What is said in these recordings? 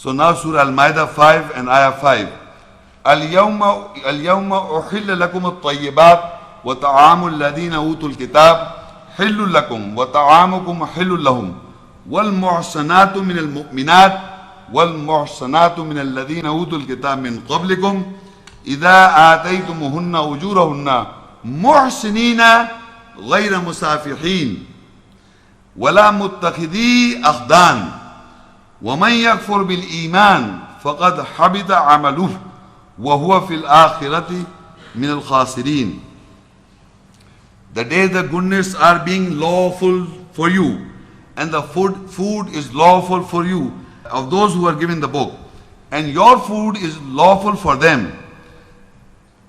So now Surah al-Maidah 5 and Ayah 5. اليوم أحل لكم الطيبات وطعام الذين أوتوا الكتاب حل لكم وطعامكم حل لهم والمحصنات من المؤمنات والمحصنات من الذين أوتوا الكتاب من قبلكم إذا آتيتموهن أجورهن محسنين غير مسافحين ولا متخذي أخدان ومن يكفر بالإيمان فقد حبط عمله وهو في الآخرة من الخاسرين. The day the goodness are being lawful for you, and the food is lawful for you of those who are given the book, and your food is lawful for them.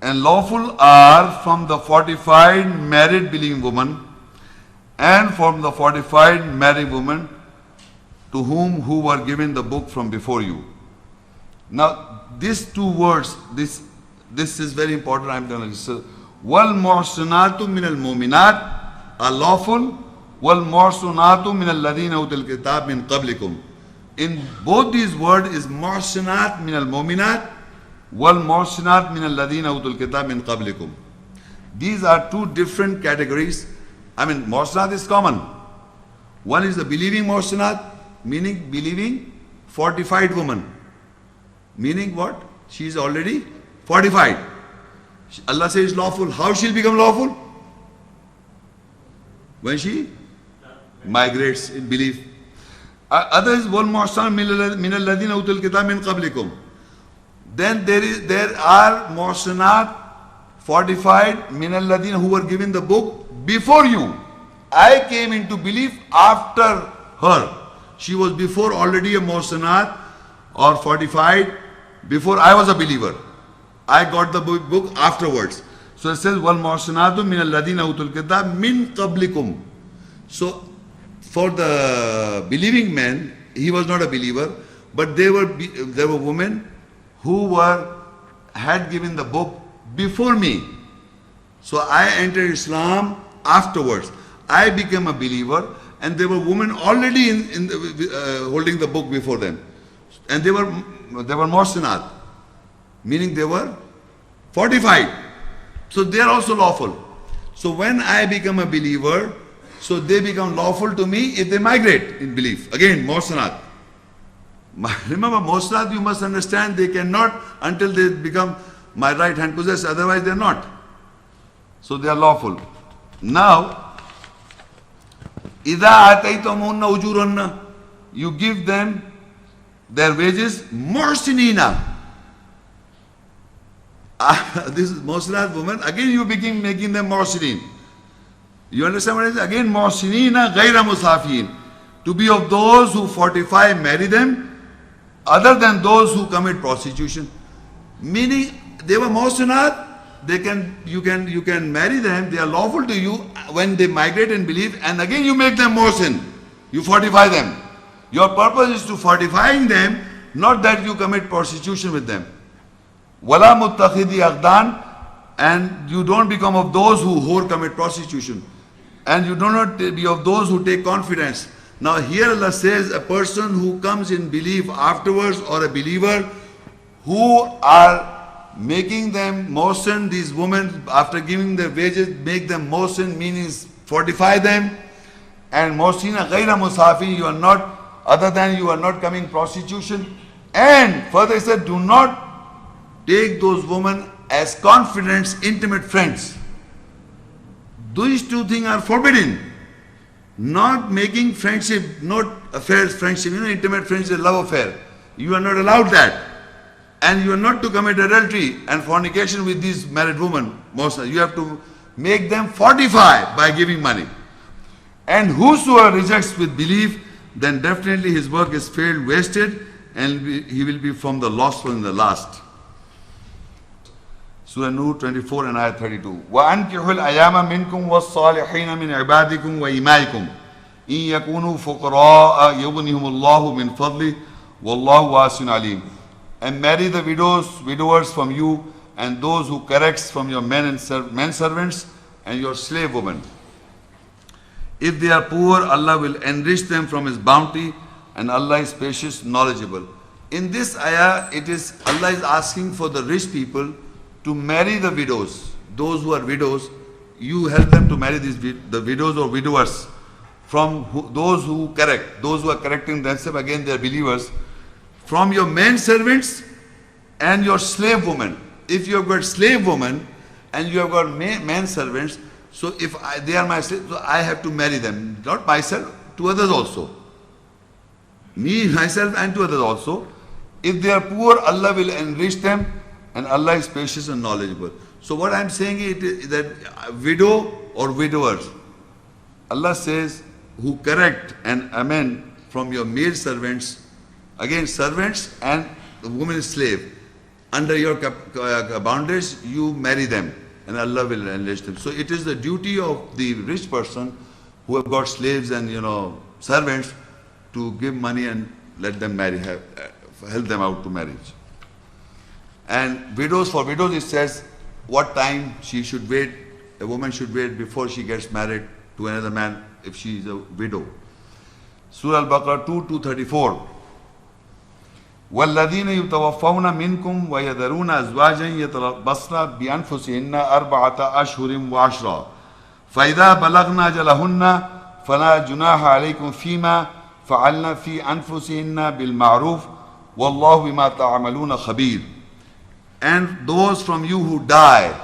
And lawful are from the fortified married believing woman, and from the fortified married woman to who were given the book from before you. Now, these two words, this is very important. I'm going to say, wal muhsanatu min al mu'minat are lawful, wal muhsanatu min alladhina utul kitab min qablikum. In both these words is muhsanat min al mu'minat, wal muhsanat min alladhina utul kitab min qablikum. These are two different categories. I mean, muhsanat is common. One is the believing muhsanat, meaning believing fortified woman. Meaning what? She is already fortified. Allah says lawful. How she'll become lawful? When she migrates in belief. Other is wal muhsan min alladhina utul kitab min qablikum. Then there are muhsanat fortified min alladhina who were given the book before you. I came into belief after her. She was before already a muhsanat or fortified before I was a believer. I got the book afterwards. So it says wal muhsanatu min alladhina utul kitab min qablikum. So for the believing man, he was not a believer, but there were women who had given the book before me. So I entered Islam afterwards. I became a believer, and there were women already holding the book before them. And they were muhsanat, meaning they were fortified. So they are also lawful. So when I become a believer, so they become lawful to me if they migrate in belief. Again, muhsanat. Remember, muhsanat, you must understand, they cannot until they become my right hand possessor, otherwise they are not. So they are lawful. Now, إِذَا آتَيْتُمُهُنَّ أُجُورَهُنَّ, you give them their wages, muhsinina. This is muhsanat woman. Again you begin making them muhsinin. You understand what it is? Again, muhsinina ghayra musafin. To be of those who fortify, marry them, other than those who commit prostitution. Meaning, they were muhsinat. You can marry them. They are lawful to you when they migrate and believe. And again, you make them muhsin. You fortify them. Your purpose is to fortifying them, not that you commit prostitution with them. Wala muttakhidi aghdan, and you don't become of those who commit prostitution. And you do not be of those who take confidence. Now here Allah says a person who comes in belief afterwards, or a believer who are making them muhsin, these women after giving their wages, make them muhsin, meaning fortify them. And muhsina ghayra musafi, you are not, other than you are not coming prostitution. And further he said, do not take those women as confidants, intimate friends. These two things are forbidden. Not making friendship, not affairs, friendship, intimate friendship, love affair. You are not allowed that. And you are not to commit adultery and fornication with these married women. You have to make them fortify by giving money. And whosoever rejects with belief, then definitely his work is failed, wasted, and he will be from the lost one in the last. Surah An-nur 24 and Ayah 32. وَأَنْكِحُوا الْأَيَامَ مِنْكُمْ وَالصَّالِحِينَ مِنْ عِبَادِكُمْ وَإِمَائِكُمْ إِنْ يَكُونُوا فُقَرَاءَ يُغْنِهُمُ اللَّهُ مِنْ فَضْلِهِ وَاللَّهُ وَاسِعٌ عَلِيمٌ. And marry the widowers from you, and those who corrects from your men servants, and your slave women. If they are poor, Allah will enrich them from His bounty, and Allah is spacious, knowledgeable. in this ayah, it is Allah is asking for the rich people to marry the widows. Those who are widows, you help them to marry the widows or widowers from those who are correcting themselves, again they are believers, from your men servants and your slave women. If you have got slave women and you have got men servants, so if they are my slaves, so I have to marry them, not myself, to others also. Me, myself and to others also. If they are poor, Allah will enrich them, and Allah is spacious and knowledgeable. So what I am saying is that widow or widowers, Allah says, who correct and amend from your male servants, again servants and the woman is slave, under your boundaries, you marry them and Allah will enrich them. So it is the duty of the rich person who have got slaves and servants to give money and let them marry, help them out to marriage. And widows, for widows it says what time she should wait, a woman should wait before she gets married to another man if she is a widow. Surah al-Baqarah 2:234. وَالَّذِينَ يُتَوَفَّوْنَ مِنْكُمْ وَيَذَرُونَ أَزْوَاجًا يَتَرَبَّصْنَ بِأَنفُسِهِنَّ أَرْبَعَةَ أَشْهُرٍ وَعَشْرًا فَإِذَا بَلَغْنَ أَجَلَهُنَّ فَلَا جُنَاحَ عَلَيْكُمْ فِيمَا فَعَلْنَ فِي أَنفُسِهِنَّ بِالْمَعْرُوفِ وَاللَّهُ بِمَا تَعْمَلُونَ خَبِيرٌ. And those from you who die,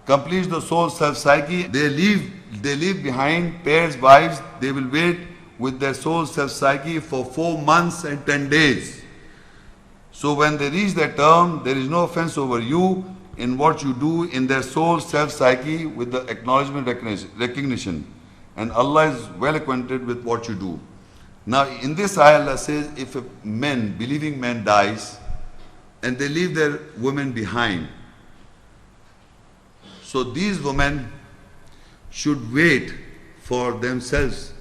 complete the soul self-psyche, they leave behind pairs, wives, they will wait with their soul self-psyche for 4 months and 10 days. So when they reach their term, there is no offense over you in what you do in their soul self-psyche with the acknowledgement recognition. And Allah is well acquainted with what you do. Now in this ayah Allah says, if a believing man dies and they leave their women behind, so these women should wait for themselves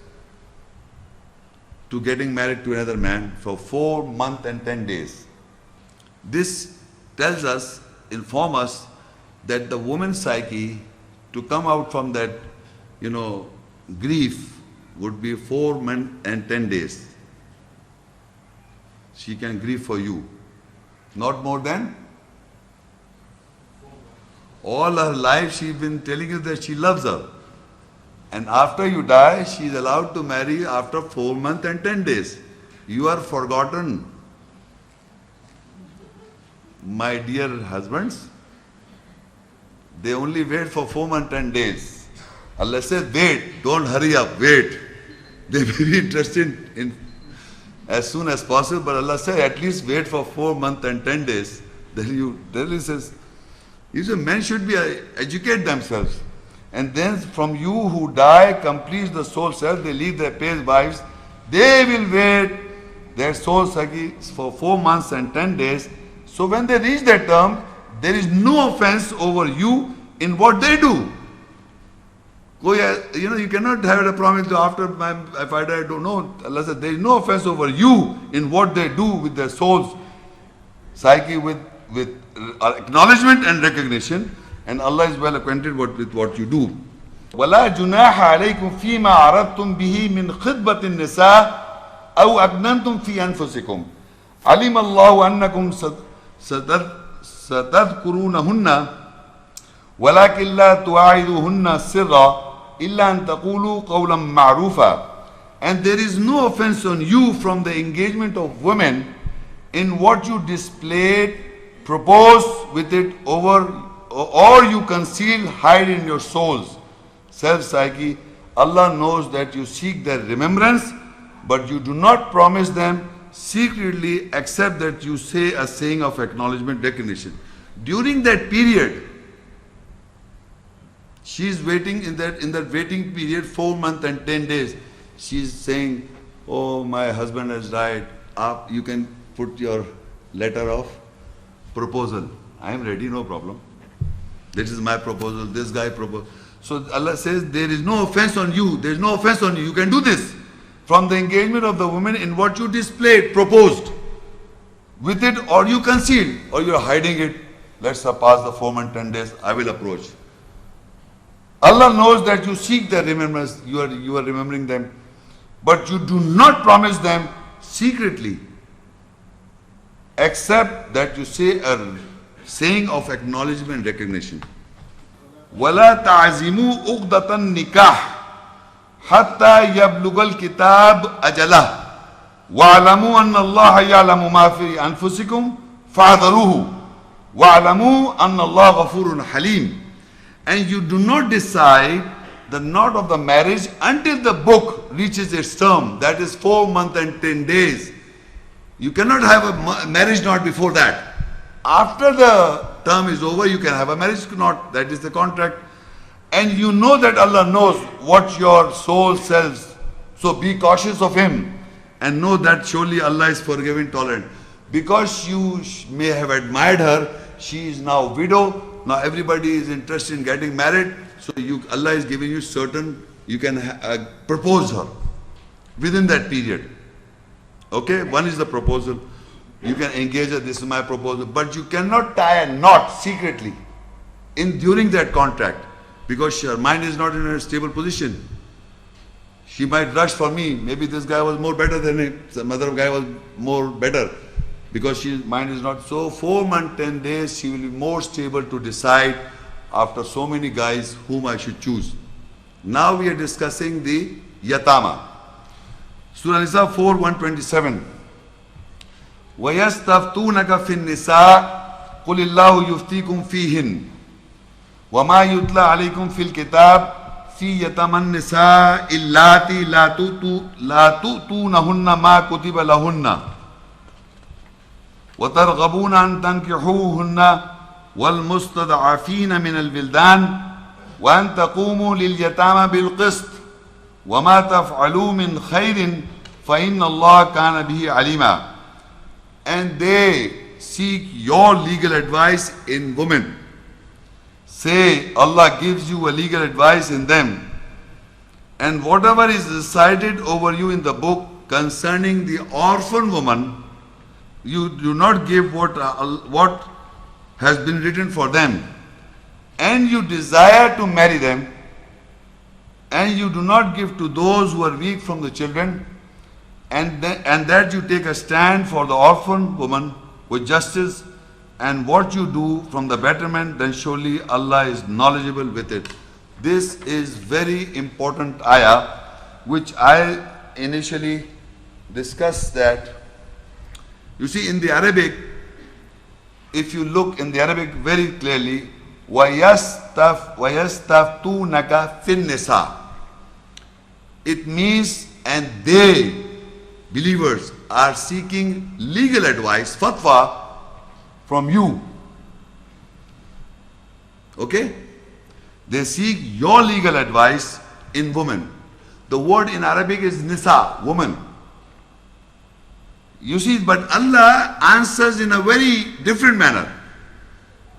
to getting married to another man for 4 months and 10 days. This tells us, inform us that the woman's psyche to come out from that, grief would be 4 months and 10 days. She can grieve for you. Not more than? All her life she's been telling you that she loves her. And after you die, she is allowed to marry after 4 months and 10 days. You are forgotten. My dear husbands, they only wait for 4 months and 10 days. Allah says, wait, don't hurry up, wait. They may be interested in as soon as possible, but Allah said at least wait for 4 months and 10 days. Then he says, men should be educate themselves. And then from you who die, complete the soul self, they leave their pairs, wives, they will wait their soul psyche for 4 months and 10 days. So when they reach their term, there is no offense over you in what they do. You cannot have a promise after if I die, I don't know. Allah said there is no offense over you in what they do with their souls psyche with acknowledgement and recognition, and Allah is well acquainted with what you do. وَلَا جُنَاحَ عَلَيْكُمْ فِي مَا عَرَضْتُمْ بِهِ مِنْ خِطْبَةِ النِّسَاءِ أَوْ أَكْنَنْتُمْ فِي أَنفُسِكُمْ عَلِمَ اللَّهُ أَنَّكُمْ ستذكرونهن ولكن لا تواعدوهن سرا إلا أن تقولوا قولا معروفا. And there is no offense on you from the engagement of women in what you displayed, propose with it over, or you conceal, hide in your souls. Self-psyche, Allah knows that you seek their remembrance, but you do not promise them secretly except that you say a saying of acknowledgement, recognition. During that period, she is waiting in that waiting period 4 months and 10 days. She is saying, oh, my husband has died. You can put your letter of proposal. I am ready, no problem. This is my proposal, this guy proposed. So Allah says, there is no offense on you. There is no offense on you. You can do this. From the engagement of the woman in what you displayed, proposed with it, or you concealed, or you are hiding it. Let's pass the 4 months, 10 days, I will approach. Allah knows that you seek their remembrance, you are remembering them, but you do not promise them secretly. except that you say a saying of acknowledgement and recognition. وَلَا تَعْزِمُوا عُقْدَةَ النِّكَاحِ حَتَّى يَبْلُغَ الْكِتَابُ أَجَلَهُ وَاعْلَمُوا أَنَّ اللَّهَ يَعْلَمُ مَا فِي أَنفُسِكُمْ فَاحْذَرُوهُ وَاعْلَمُوا أَنَّ اللَّهَ غَفُورٌ حَلِيمٌ. And you do not decide the knot of the marriage until the book reaches its term, that is 4 months and 10 days. You cannot have a marriage knot before that. After the term is over, you can have a marriage knot, that is the contract. And you know that Allah knows what your soul sells. So be cautious of Him and know that surely Allah is forgiving, tolerant. Because you may have admired her, she is now widow. Now everybody is interested in getting married. So Allah is giving you certain, you can propose her within that period. Okay, one is the proposal. You can engage her, this is my proposal. But you cannot tie a knot secretly during that contract, because her mind is not in a stable position. She might rush for me. Maybe this guy was more better than him. Some other guy was more better. Because her mind is not. So 4 months, 10 days, she will be more stable to decide after so many guys whom I should choose. Now we are discussing the yatama. Surah Nisa 4:127. وَيَسْتَفْتُونَكَ فِي النِّسَاءِ قُلِ اللَّهُ يُفْتِيكُمْ فِيهِنَّ وَمَا يُتْلَى عَلَيْكُمْ فِي الْكِتَابِ فِي يَتَامَى النِّسَاءِ اللَّاتِي لَا تُؤْتُونَهُنَّ مَا كُتِبَ لَهُنَّ وَتَرْغَبُونَ أَن تَنكِحُوهُنَّ وَالْمُسْتَضْعَفِينَ مِنَ الْوِلْدَانِ وَأَن تَقُومُوا لِلْيَتَامَى بِالْقِسْطِ وَمَا تَفْعَلُوا مِنْ خَيْرٍ فَإِنَّ اللَّهَ كَانَ بِهِ عَلِيمًا. And they seek your legal advice in women. Say, Allah gives you a legal advice in them. And whatever is recited over you in the book concerning the orphan woman, you do not give what has been written for them. And you desire to marry them, and you do not give to those who are weak from the children, and that you take a stand for the orphan woman with justice, and what you do from the betterment, then surely Allah is knowledgeable with it. This is very important ayah, which I initially discussed that. You see, in the Arabic, if you look in the Arabic very clearly, وَيَسْتَفْتُونَكَ فِي النِّسَاءِ, it means, and they, believers, are seeking legal advice, fatwa, from you. Okay? They seek your legal advice in women. The word in Arabic is nisa, woman. You see, but Allah answers in a very different manner.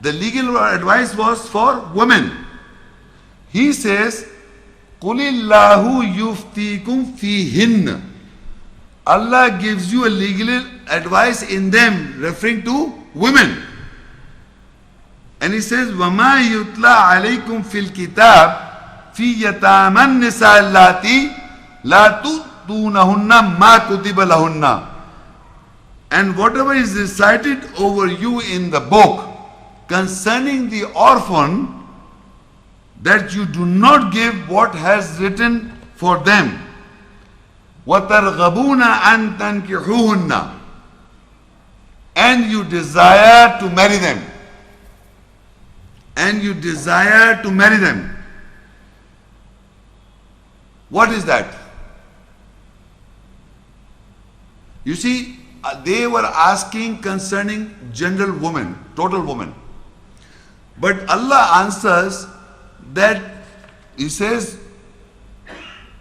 The legal advice was for women. He says, قُلِ اللَّهُ يُفْتِيكُمْ فِيهِنَّ. Allah gives you a legal advice in them, referring to women. And He says, وَمَا يُتْلَى عَلَيْكُمْ فِي الْكِتَابِ فِي يَتَامَى النِّسَاءِ اللَّاتِي لَا تُؤْتُونَهُنَّ مَا كُتِبَ لَهُنَّ. And whatever is recited over you in the book concerning the orphan, that you do not give what has written for them. وَتَرْغَبُونَ أَن تَنكِحُوهُنَّ. And you desire to marry them. And you desire to marry them. What is that? You see, they were asking concerning general woman, total woman. But Allah answers that He says,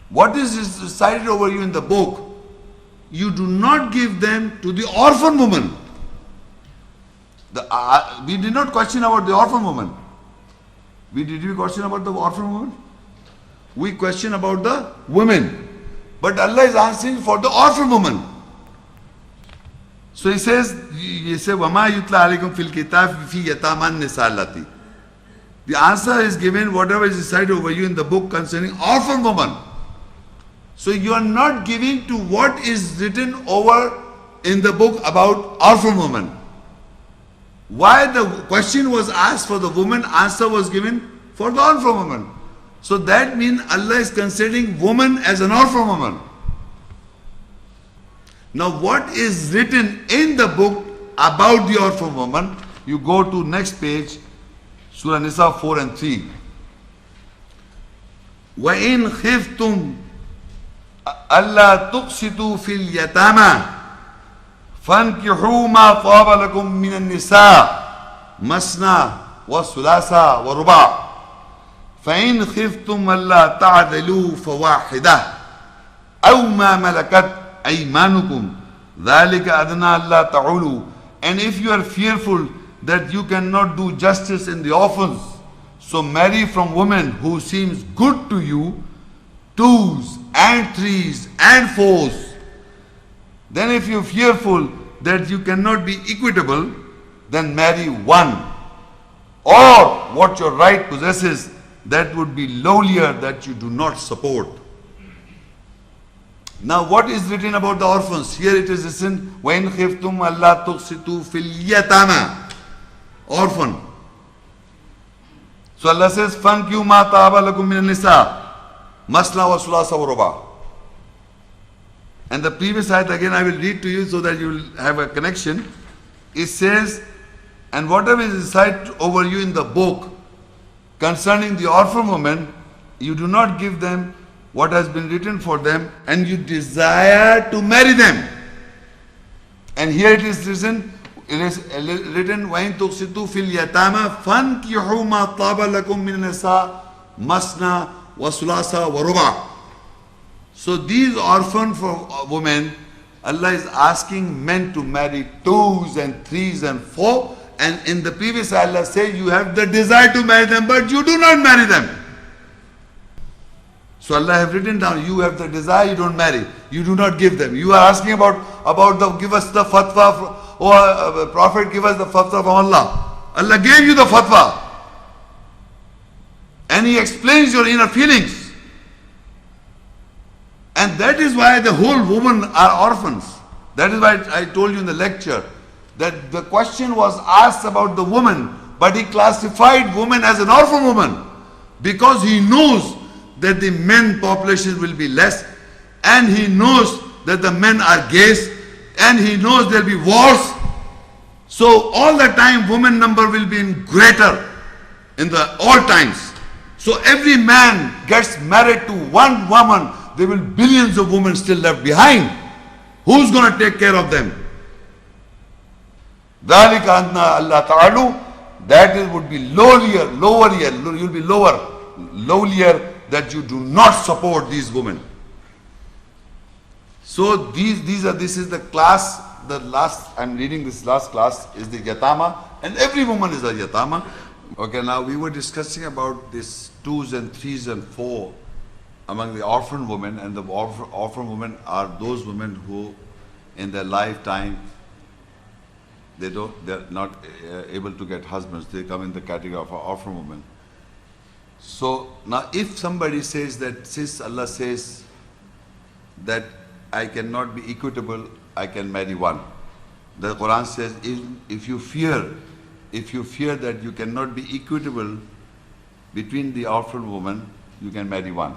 what is recited over you in the book, you do not give them to the orphan woman. We did not question about the orphan woman. Did we question about the orphan woman? We question about the women. But Allah is answering for the orphan woman. So He says, وَمَا يُتْلَى عَلَيْكُمْ فِي الْكِتَابِ فِي يَتَامَى النِّسَاءِ اللَّاتِي. The answer is given, whatever is recited over you in the book concerning orphan woman. So you are not giving to what is written over in the book about orphan women. Why the question was asked for the woman, answer was given for the orphan woman. So that means Allah is considering woman as an orphan woman. Now what is written in the book about the orphan woman? You go to next page, Surah Nisa 4 and 3. وَإِنْ خِفْتُمْ أَلَّا تُقْسِطُوا فِي الْيَتَامَى فَانْكِحُوا مَا طَابَ لَكُم مِّنَ النِّسَاءِ مَثْنَى وَثُلَاثَ وَرُبَاعَ فَإِنْ خِفْتُمْ أَلَّا تَعْدِلُوا فَوَاحِدَةً أَوْ مَا مَلَكَتْ أَيْمَانُكُمْ ذَلِكَ أَدْنَى أَلَّا تَعُولُوا. And if you are fearful that you cannot do justice in the orphans, so marry from women who seems good to you, 2s and 3s and 4s. Then if you are fearful that you cannot be equitable, then marry one, or what your right possesses that would be lowlier that you do not support. Now what is written about the orphans? Here it is written, وَإِنْ خِفْتُمْ أَلَّا تُقْسِطُوا فِي الْيَتَامَى. Orphan. So Allah says, فَانْكِحُوا مَا طَابَ لَكُم مِّنَ النِّسَاءِ مَثْنَى وَثُلَاثَ وَرُبَاعَ. And the previous ayat again I will read to you so that you will have a connection. It says, and whatever is recited over you in the book concerning the orphan women, you do not give them what has been written for them, and you desire to marry them. And here it is written, وَإِن تُقْسِطُوا فِي الْيَتَامَى فَانْكِحُوا مَا طَابَ لَكُم مِّنَ النِّسَاءِ مَثْنَى وَثُلَاثَ وَرُبَاعَ. So these orphan women, Allah is asking men to marry 2s and 3s and 4, and in the previous Allah says you have the desire to marry them, but you do not marry them. So Allah have written down, you have the desire, you don't marry, you do not give them. You are asking about the, give us the fatwa, or Prophet, give us the fatwa from Allah. Allah gave you the fatwa. And He explains your inner feelings. And that is why the whole women are orphans. That is why I told you in the lecture that the question was asked about the woman, but He classified woman as an orphan woman because He knows that the men population will be less, and He knows that the men are gays, and He knows there will be wars. So all the time women number will be greater in the all times. So every man gets married to one woman, there will be billions of women still left behind. Who's going to take care of them? ذَلِكَ أَدْنَى أَلَّا تَعْلُوا. That would be lowlier, you'll be lowlier, that you do not support these women. So this is the class, the last, I'm reading this last class is the yatama, and every woman is a yatama. Okay, now we were discussing about this 2s and 3s and 4 among the orphan women, and the orphan women are those women who in their lifetime they're not able to get husbands. They come in the category of an orphan woman. So now if somebody says that, since Allah says that I cannot be equitable, I can marry one. The Quran says if you fear that you cannot be equitable between the orphan woman, you can marry one.